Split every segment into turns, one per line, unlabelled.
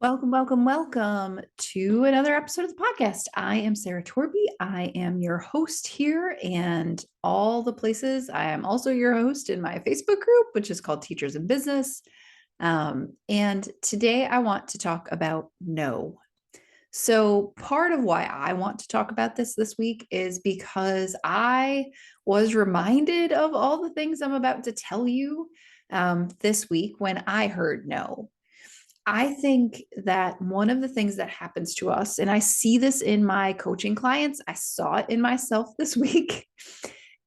Welcome, welcome, welcome to another episode of the podcast. I am Sarah Torby. I am your host here and all the places. I am also your host in my Facebook group, which is called Teachers in Business. And today I want to talk about no. So, part of why I want to talk about this week is because I was reminded of all the things I'm about to tell you this week when I heard no. I think that one of the things that happens to us, and I see this in my coaching clients, I saw it in myself this week,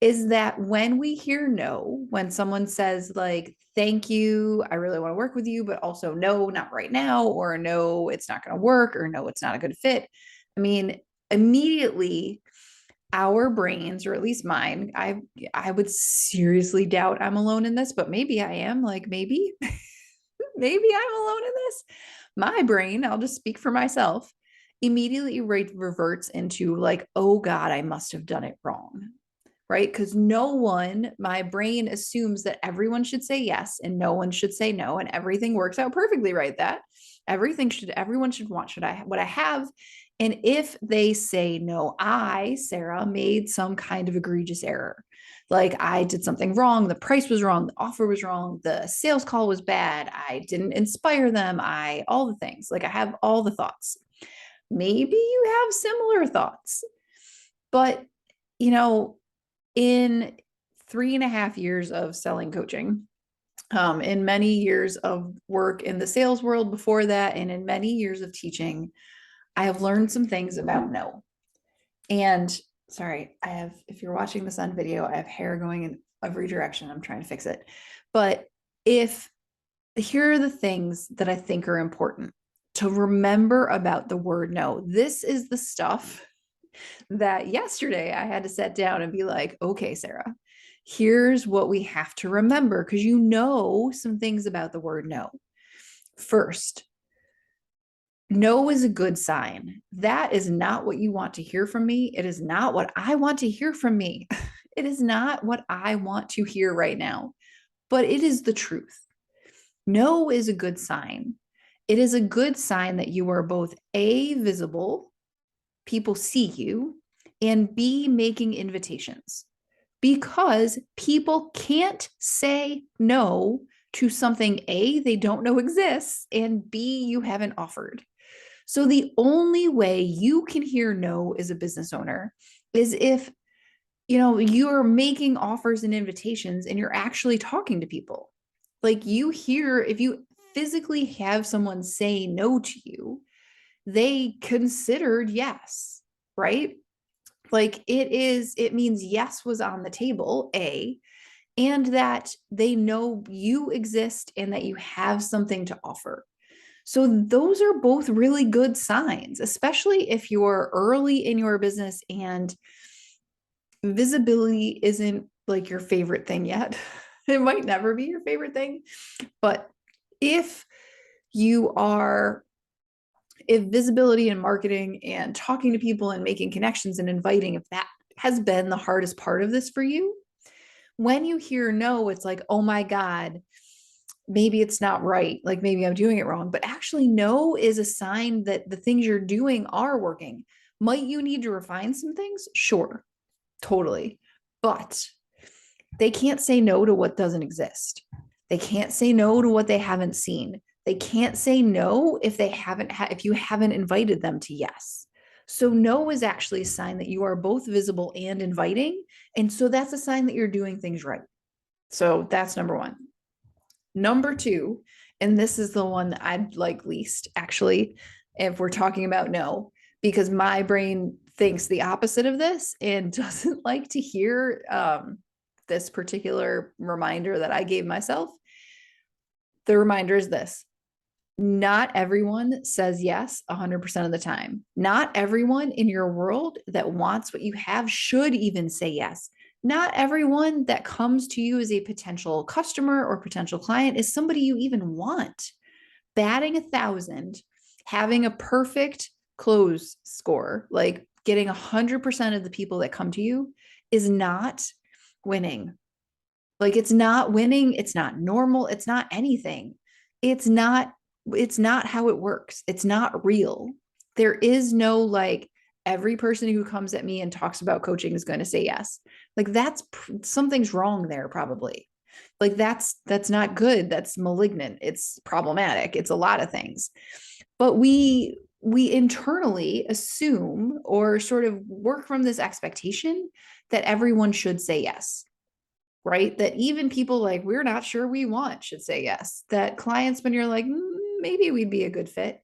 is that when we hear no, when someone says, like, thank you, I really want to work with you, but also no, not right now, or no, it's not going to work, or no, it's not a good fit. I mean, immediately our brains, or at least mine, I would seriously doubt I'm alone in this, but maybe I am. Like, maybe maybe I'm alone in this. My brain, I'll just speak for myself, immediately reverts into like, oh God, I must have done it wrong. Right. Because my brain assumes that everyone should say yes and no one should say no. And everything works out perfectly, right? That everyone should want what I have. And if they say no, Sarah, made some kind of egregious error. Like I did something wrong, the price was wrong, the offer was wrong, the sales call was bad, I didn't inspire them, all the things. Like I have all the thoughts. Maybe you have similar thoughts, but you know, in 3.5 years of selling coaching, in many years of work in the sales world before that, and in many years of teaching, I have learned some things about no. And sorry, if you're watching this on video, I have hair going in every direction. I'm trying to fix it. But here are the things that I think are important to remember about the word no. This is the stuff that yesterday I had to sit down and be like, okay, Sarah, here's what we have to remember because you know some things about the word no. First, no is a good sign. That is not what you want to hear from me. It is not what I want to hear from me. It is not what I want to hear right now, but it is the truth. No is a good sign. It is a good sign that you are both A, visible, people see you, and B, making invitations because people can't say no to something A, they don't know exists, and B, you haven't offered. So the only way you can hear no as a business owner is if you're making offers and invitations and you're actually talking to people. Like if you physically have someone say no to you, they considered yes, right? Like it means yes was on the table, A, and that they know you exist and that you have something to offer. So those are both really good signs, especially if you're early in your business and visibility isn't like your favorite thing yet. It might never be your favorite thing, but if you are if visibility and marketing and talking to people and making connections and inviting, if that has been the hardest part of this for you, when you hear no, it's like, oh my God, maybe it's not right. Like maybe I'm doing it wrong. But actually, no is a sign that the things you're doing are working. Might you need to refine some things? Sure, totally. But they can't say no to what doesn't exist. They can't say no to what they haven't seen. They can't say no if you haven't invited them to yes. So no is actually a sign that you are both visible and inviting. And so that's a sign that you're doing things right. So that's number one. Number two, and this is the one that I'd like least actually, if we're talking about no, because my brain thinks the opposite of this and doesn't like to hear this particular reminder that I gave myself. The reminder is this: not everyone says yes 100% of the time. Not everyone in your world that wants what you have should even say yes. Not everyone that comes to you as a potential customer or potential client is somebody you even want. Batting 1,000, having a perfect close score, like getting 100% of the people that come to you, is not winning. Like it's not winning. It's not normal. It's not anything. It's not It's not how it works. It's not real. There is no like every person who comes at me and talks about coaching is going to say yes. Like that's something's wrong there probably. Like that's not good. That's malignant. It's problematic. It's a lot of things. But we internally assume or sort of work from this expectation that everyone should say yes, right? That even people like we're not sure we want should say yes. That clients, when you're like, maybe we'd be a good fit.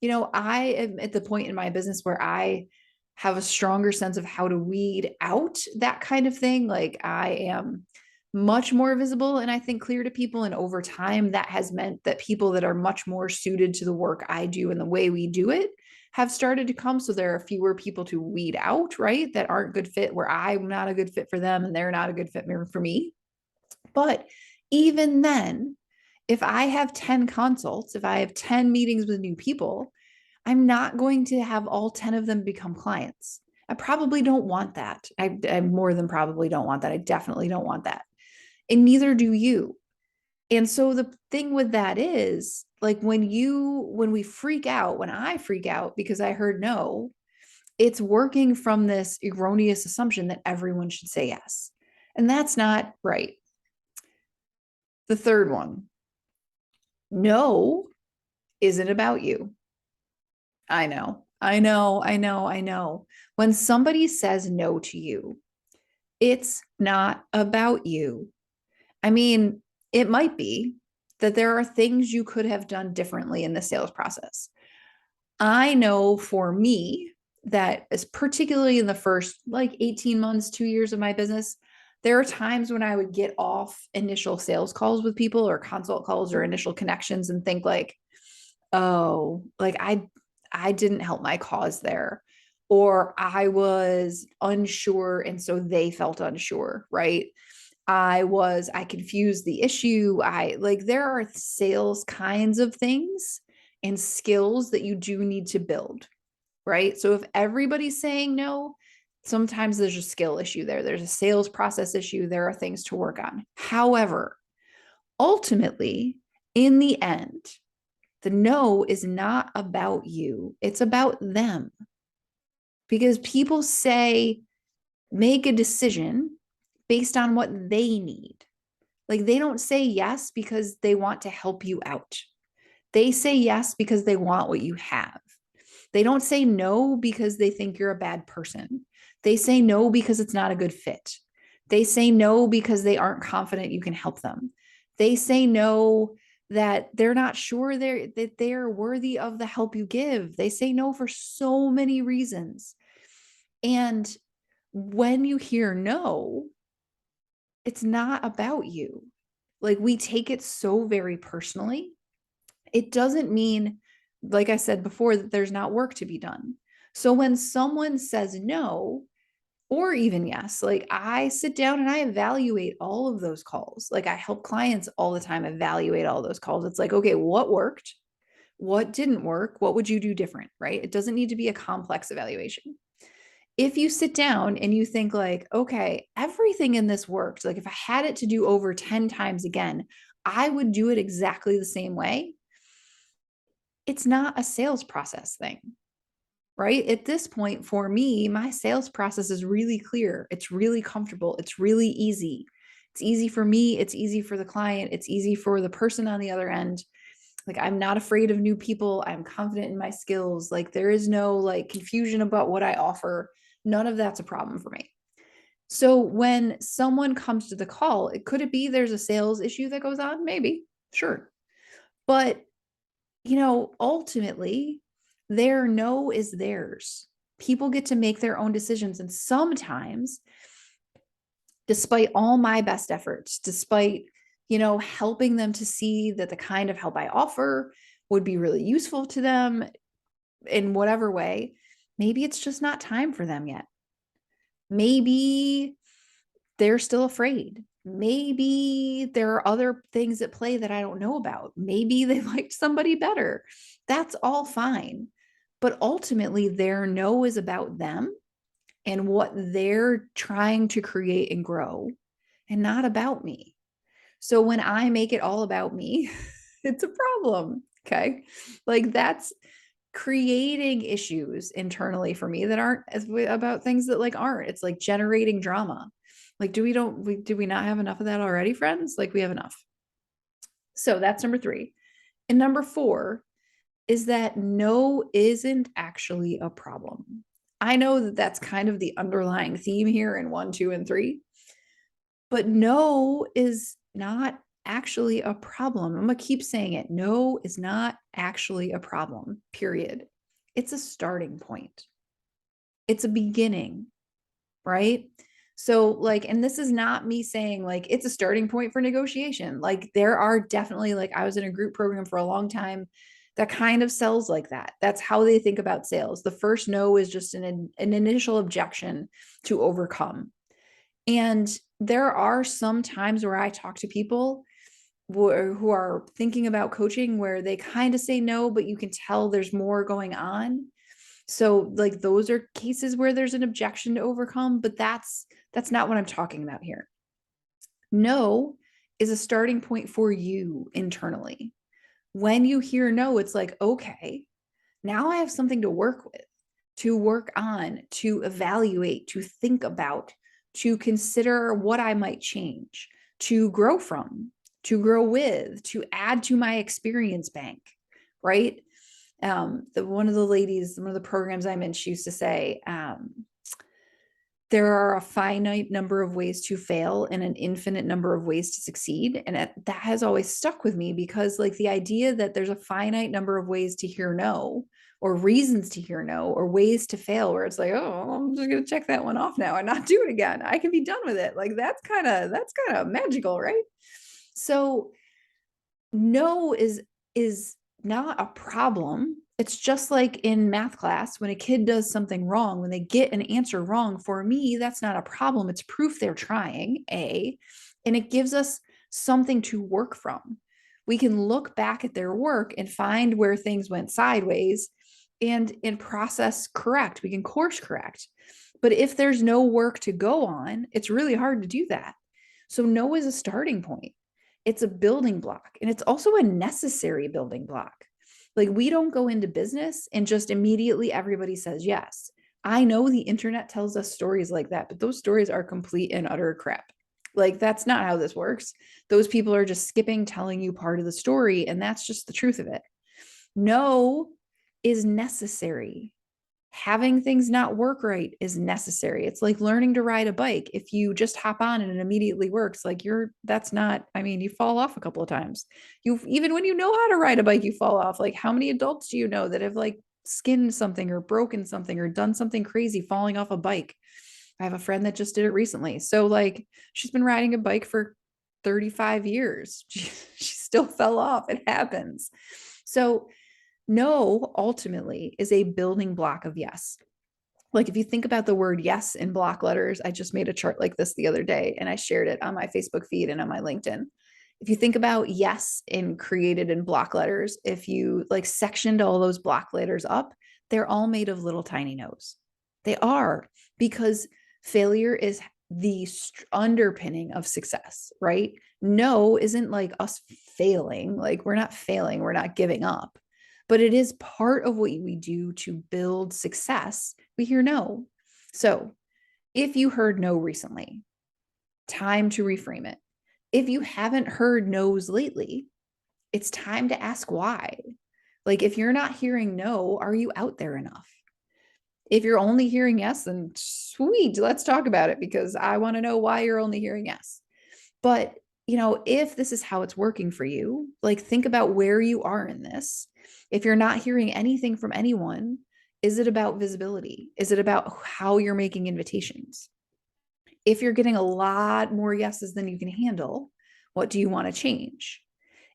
I am at the point in my business where I have a stronger sense of how to weed out that kind of thing. Like I am much more visible and I think clear to people. And over time, that has meant that people that are much more suited to the work I do and the way we do it have started to come. So there are fewer people to weed out, right? That aren't good fit, where I'm not a good fit for them and they're not a good fit for me. But even then, if I have 10 consults, if I have 10 meetings with new people, I'm not going to have all 10 of them become clients. I probably don't want that. I more than probably don't want that. I definitely don't want that. And neither do you. And so the thing with that is like when we freak out, when I freak out because I heard no, it's working from this erroneous assumption that everyone should say yes. And that's not right. The third one, no isn't about you. I know, I know, I know, I know. When somebody says no to you, it's not about you. I mean, it might be that there are things you could have done differently in the sales process. I know for me that, as particularly in the first like 18 months, 2 years of my business, there are times when I would get off initial sales calls with people or consult calls or initial connections and think like, oh, like I didn't help my cause there, or I was unsure and so they felt unsure, right? I confused the issue. I like there are sales kinds of things and skills that you do need to build, right? So if everybody's saying no, sometimes there's a skill issue there. There's a sales process issue. There are things to work on. However, ultimately, in the end, the no is not about you. It's about them. Because people say, make a decision based on what they need. Like they don't say yes because they want to help you out. They say yes because they want what you have. They don't say no because they think you're a bad person. They say no because it's not a good fit. They say no because they aren't confident you can help them. They say no that they're not sure that they're worthy of the help you give. They say no for so many reasons. And when you hear no, it's not about you. Like we take it so very personally. It doesn't mean, like I said before, that there's not work to be done. So when someone says no, or even yes, like I sit down and I evaluate all of those calls. Like I help clients all the time evaluate all those calls. It's like, okay, what worked? What didn't work? What would you do different? Right? It doesn't need to be a complex evaluation. If you sit down and you think like, okay, everything in this worked, like if I had it to do over 10 times again, I would do it exactly the same way. It's not a sales process thing, right? At this point, for me, my sales process is really clear. It's really comfortable. It's really easy. It's easy for me. It's easy for the client. It's easy for the person on the other end. Like I'm not afraid of new people. I'm confident in my skills. Like there is no like confusion about what I offer. None of that's a problem for me. So when someone comes to the call, could it be there's a sales issue that goes on? Maybe, sure. But ultimately, their no is theirs. People get to make their own decisions. And sometimes, despite all my best efforts, despite, helping them to see that the kind of help I offer would be really useful to them in whatever way, maybe it's just not time for them yet. Maybe they're still afraid. Maybe there are other things at play that I don't know about. Maybe they liked somebody better. That's all fine. But ultimately, their no is about them and what they're trying to create and grow, and not about me. So when I make it all about me, it's a problem. Okay. Like that's creating issues internally for me that aren't about things that like aren't. It's like generating drama. Like, do we not have enough of that already, friends? Like, we have enough. So that's number 3. And number 4 is that no isn't actually a problem. I know that that's kind of the underlying theme here in 1, 2, and 3, but no is not actually a problem. I'm going to keep saying it. No is not actually a problem, period. It's a starting point, it's a beginning, right? So, like, and this is not me saying like it's a starting point for negotiation. Like, there are definitely, like, I was in a group program for a long time that kind of sells like that. That's how they think about sales. The first no is just an initial objection to overcome. And there are some times where I talk to people who are thinking about coaching where they kind of say no, but you can tell there's more going on. So like those are cases where there's an objection to overcome, but that's not what I'm talking about here. No is a starting point for you internally. When you hear no, it's like, okay, now I have something to work with, to work on, to evaluate, to think about, to consider what I might change, to grow from, to grow with, to add to my experience bank, right? One of the ladies, one of the programs I'm in, she used to say, there are a finite number of ways to fail and an infinite number of ways to succeed. And that has always stuck with me, because like the idea that there's a finite number of ways to hear no, or reasons to hear no, or ways to fail, where it's like, oh, I'm just going to check that one off now and not do it again. I can be done with it. Like that's kind of magical, right? So no is not a problem. It's just like in math class when a kid does something wrong, when they get an answer wrong, for me that's not a problem. It's proof they're trying, and it gives us something to work from. We can look back at their work and find where things went sideways and in process correct. We can course correct. But if there's no work to go on, it's really hard to do that. So no is a starting point. It's a building block, and it's also a necessary building block. Like, we don't go into business and just immediately everybody says yes. I know the internet tells us stories like that, but those stories are complete and utter crap. Like, that's not how this works. Those people are just skipping telling you part of the story, and that's just the truth of it. No is necessary. Having things not work right is necessary. It's like learning to ride a bike. If you just hop on and it immediately works, like that's not, I mean, you fall off a couple of times. Even when you know how to ride a bike, you fall off. Like, how many adults do you know that have like skinned something or broken something or done something crazy falling off a bike? I have a friend that just did it recently. So like, she's been riding a bike for 35 years. She still fell off. It happens. So no ultimately is a building block of yes. Like, if you think about the word yes in block letters, I just made a chart like this the other day and I shared it on my Facebook feed and on my LinkedIn. If you think about yes in created in block letters, if you like sectioned all those block letters up, they're all made of little tiny no's. They are, because failure is the underpinning of success, right? No isn't like us failing. Like, we're not failing, we're not giving up, but it is part of what we do to build success. We hear no. So if you heard no recently, time to reframe it. If you haven't heard no's lately, it's time to ask why. Like, if you're not hearing no, are you out there enough? If you're only hearing yes, then sweet, let's talk about it, because I want to know why you're only hearing yes. But, if this is how it's working for you, like, think about where you are in this. If you're not hearing anything from anyone, is it about visibility? Is it about how you're making invitations? If you're getting a lot more yeses than you can handle, what do you want to change?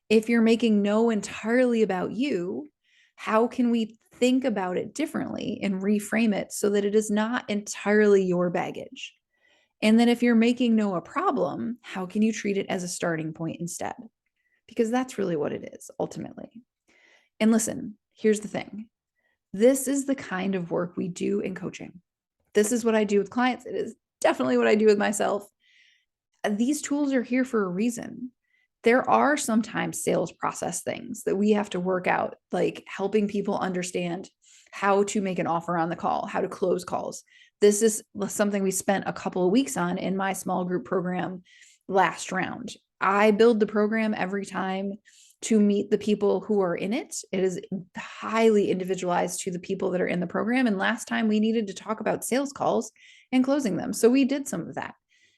If you're making no entirely about you, how can we think about it differently and reframe it so that it is not entirely your baggage? And then if you're making no a problem, how can you treat it as a starting point instead? Because that's really what it is ultimately. And listen, here's the thing. This is the kind of work we do in coaching. This is what I do with clients. It is definitely what I do with myself. These tools are here for a reason. there are sometimes sales process things that we have to work out, like helping people understand how to make an offer on the call, how to close calls. This is something we spent a couple of weeks on in my small group program last round. I build the program every time to meet the people who are in it. It is highly individualized to the people that are in the program. And last time we needed to talk about sales calls and closing them. So we did some of that.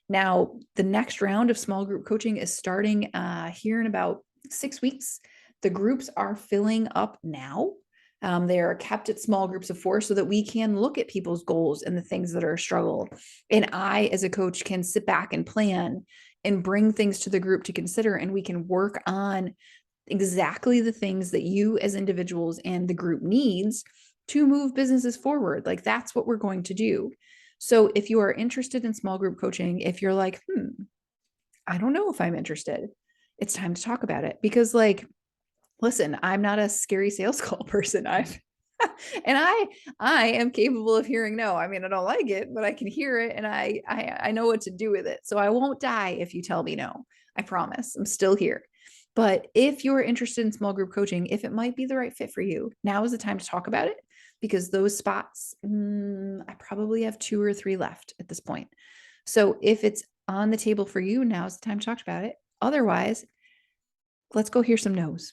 Now, the next round of small group coaching is starting here in about 6 weeks. The groups are filling up now. They are kept at small groups of 4 so that we can look at people's goals and the things that are a struggle. And I, as a coach, can sit back and plan and bring things to the group to consider, and we can work on exactly the things that you as individuals and the group needs to move businesses forward. Like that's what we're going to do. So if you are interested in small group coaching, if you're like, I don't know if I'm interested, it's time to talk about it. Because like, listen, I'm not a scary sales call person. And I am capable of hearing no. I mean, I don't like it, but I can hear it and I know what to do with it. So I won't die if you tell me no. I promise. I'm still here. But if you're interested in small group coaching, if it might be the right fit for you, now is the time to talk about it, because those spots, I probably have 2 or 3 left at this point. So if it's on the table for you, now is the time to talk about it. Otherwise, let's go hear some no's,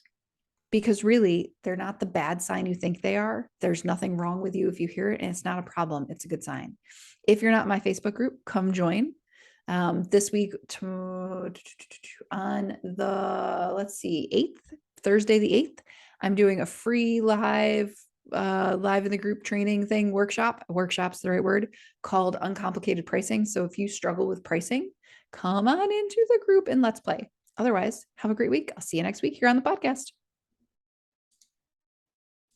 because really they're not the bad sign you think they are. There's nothing wrong with you if you hear it, and it's not a problem. It's a good sign. If you're not in my Facebook group, come join. This week on the, let's see, 8th, Thursday the 8th, I'm doing a free live in the group training thing workshop's the right word, called Uncomplicated Pricing. So if you struggle with pricing, come on into the group and let's play. Otherwise, have a great week. I'll see you next week here on the podcast.